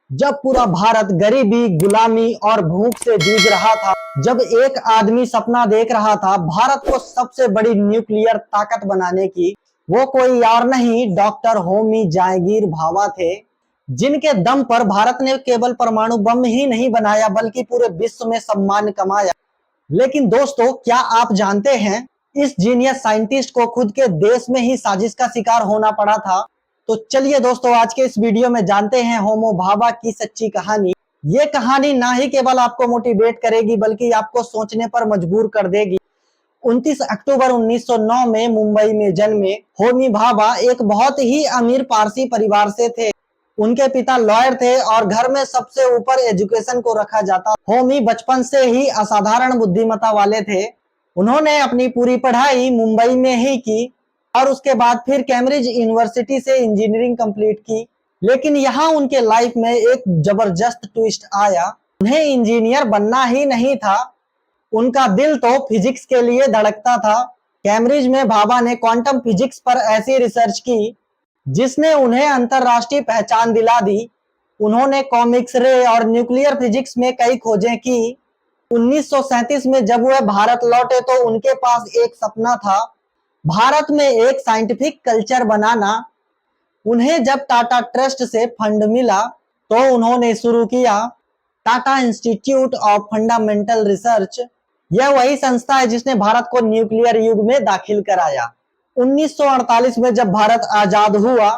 जब पूरा भारत गरीबी, गुलामी और भूख से जूझ रहा था, जब एक आदमी सपना देख रहा था भारत को सबसे बड़ी न्यूक्लियर ताकत बनाने की, वो कोई और नहीं डॉक्टर होमी जहांगीर भाभा थे, जिनके दम पर भारत ने केवल परमाणु बम ही नहीं बनाया बल्कि पूरे विश्व में सम्मान कमाया। लेकिन दोस्तों, क्या आप जानते हैं इस जीनियस साइंटिस्ट को खुद के देश में ही साजिश का शिकार होना पड़ा था। तो चलिए दोस्तों, आज के इस वीडियो में जानते हैं होमी भाभा की सच्ची कहानी। ये कहानी ना ही केवल आपको मोटिवेट करेगी बल्कि आपको सोचने पर मजबूर कर देगी। 29 अक्टूबर 1909 में मुंबई में जन्मे होमी भाभा एक बहुत ही अमीर पारसी परिवार से थे। उनके पिता लॉयर थे और घर में सबसे ऊपर एजुकेशन को रखा जाता। होमी बचपन से ही असाधारण बुद्धिमत्ता वाले थे। उन्होंने अपनी पूरी पढ़ाई मुंबई में ही की और उसके बाद फिर कैम्ब्रिज यूनिवर्सिटी से इंजीनियरिंग कंप्लीट की। लेकिन यहाँ उनके लाइफ में एक जबरदस्त ट्विस्ट आया। उन्हें इंजीनियर बनना ही नहीं था, उनका दिल तो फिजिक्स के लिए धड़कता था। कैम्ब्रिज में भाभा ने क्वांटम फिजिक्स पर ऐसी रिसर्च की जिसने उन्हें अंतरराष्ट्रीय पहचान दिला दी। उन्होंने कॉमिक्स रे और न्यूक्लियर फिजिक्स में कई खोजें की। 1937 में जब वह भारत लौटे तो उनके पास एक सपना था, भारत में एक साइंटिफिक कल्चर बनाना। उन्हें जब टाटा ट्रस्ट से फंड मिला तो उन्होंने शुरू किया Tata institute of fundamental research. यह वही संस्था है जिसने भारत को न्यूक्लियर युग में दाखिल कराया। 1948 में जब भारत आजाद हुआ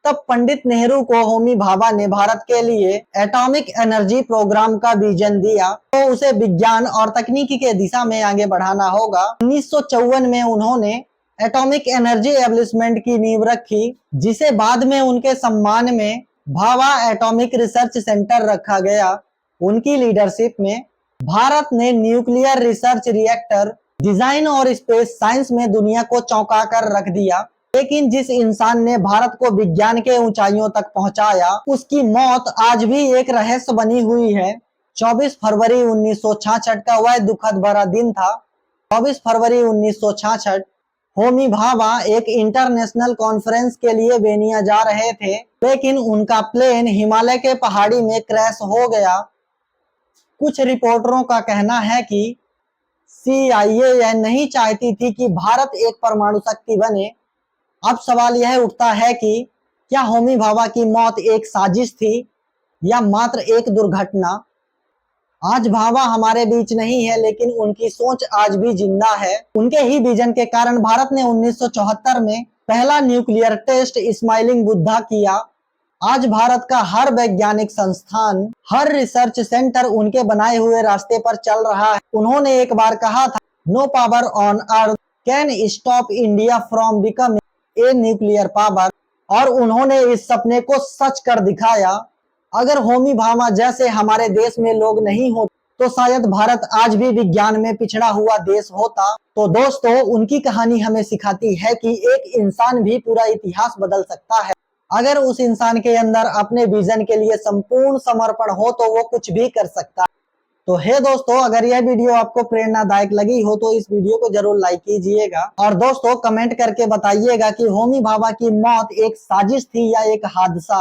तब पंडित नेहरू को होमी भाभा ने भारत के लिए एटॉमिक एनर्जी प्रोग्राम का विजन दिया, तो उसे विज्ञान और तकनीकी के दिशा में आगे बढ़ाना होगा। 1954 में उन्होंने एटॉमिक एनर्जी एब्लिशमेंट की नींव रखी, जिसे बाद में उनके सम्मान में भाभा एटॉमिक रिसर्च सेंटर रखा गया। उनकी लीडरशिप में भारत ने न्यूक्लियर रिसर्च रिएक्टर डिजाइन और स्पेस साइंस में दुनिया को चौंका कर रख दिया। लेकिन जिस इंसान ने भारत को विज्ञान के ऊंचाइयों तक पहुंचाया, उसकी मौत आज भी एक रहस्य बनी हुई है। 24 फरवरी 1966 का वह दुखद भरा दिन था। 24 फरवरी 1966 होमी भाभा एक इंटरनेशनल कॉन्फ्रेंस के लिए बेनिया जा रहे थे, लेकिन उनका प्लेन हिमालय के पहाड़ी में क्रैश हो गया। कुछ रिपोर्टरों का कहना है कि CIA यह नहीं चाहती थी कि भारत एक परमाणु शक्ति बने। अब सवाल यह उठता है कि क्या होमी भाभा की मौत एक साजिश थी या मात्र एक दुर्घटना। आज भाभा हमारे बीच नहीं है, लेकिन उनकी सोच आज भी जिंदा है। उनके ही विजन के कारण भारत ने 1974 में पहला न्यूक्लियर टेस्ट स्माइलिंग बुद्धा किया। आज भारत का हर वैज्ञानिक संस्थान, हर रिसर्च सेंटर उनके बनाए हुए रास्ते पर चल रहा है। उन्होंने एक बार कहा था, no power on earth can stop India from becoming a nuclear power, और उन्होंने इस सपने को सच कर दिखाया। अगर होमी भाभा जैसे हमारे देश में लोग नहीं हो तो शायद भारत आज भी विज्ञान में पिछड़ा हुआ देश होता। तो दोस्तों, उनकी कहानी हमें सिखाती है कि एक इंसान भी पूरा इतिहास बदल सकता है। अगर उस इंसान के अंदर अपने विजन के लिए संपूर्ण समर्पण हो तो वो कुछ भी कर सकता है। तो हे दोस्तों, अगर यह वीडियो आपको प्रेरणादायक लगी हो तो इस वीडियो को जरूर लाइक कीजिएगा और दोस्तों कमेंट करके बताइएगा कि होमी भाभा की मौत एक साजिश थी या एक हादसा।